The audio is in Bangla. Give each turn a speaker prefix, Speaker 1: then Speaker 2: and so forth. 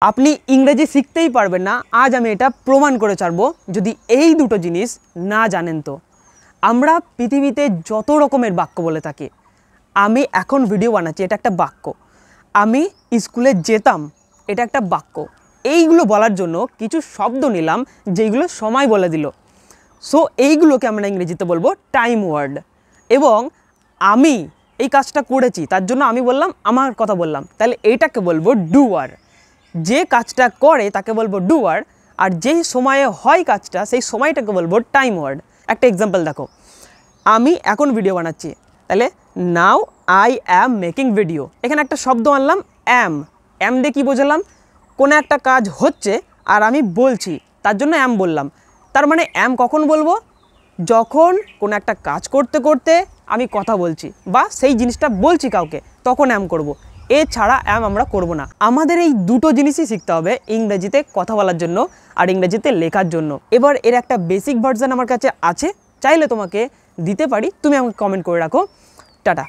Speaker 1: আপনি ইংরেজি শিখতেই পারবেন না, আজ আমি এটা প্রমাণ করে ছাড়বো যদি এই দুটো জিনিস না জানেন। তো আমরা পৃথিবীতে যত রকমের বাক্য বলে থাকি, আমি এখন ভিডিও বানাচ্ছি, এটা একটা বাক্য। আমি স্কুলে যেতাম, এটা একটা বাক্য। এইগুলো বলার জন্য কিছু শব্দ নিলাম যেইগুলো সময় বলে দিল। সো এইগুলোকে আমরা ইংরেজিতে বলবো টাইম ওয়ার্ড। এবং আমি এই কাজটা করেছি, তার জন্য আমি বললাম, আমার কথা বললাম, তাহলে এইটাকে বলবো ডুয়ার। যে কাজটা করে তাকে বলবো ডুয়ার, আর যেই সময়ে হয় কাজটা সেই সময়টাকে বলবো টাইম ওয়ার্ড। একটা এক্সাম্পল দেখো, আমি এখন ভিডিও বানাচ্ছি, তাহলে now I am making video. এখানে একটা শব্দ আনলাম অ্যাম। অ্যাম দিয়ে কী বোঝালাম? কোনো একটা কাজ হচ্ছে আর আমি বলছি, তার জন্য অ্যাম বললাম। তার মানে অ্যাম কখন বলবো? যখন কোনো একটা কাজ করতে করতে আমি কথা বলছি বা সেই জিনিসটা বলছি কাউকে, তখন অ্যাম করব। এছাড়া অ্যাম আমরা করব না। আমাদের এই দুটো জিনিসই শিখতে হবে ইংরেজিতে কথা বলার জন্য আর ইংরেজিতে লেখার জন্য। এবার এর একটা বেসিক ভার্সন আমার কাছে আছে, চাইলে তোমাকে দিতে পারি, তুমি আমাকে কমেন্ট করে রাখো। টাটা।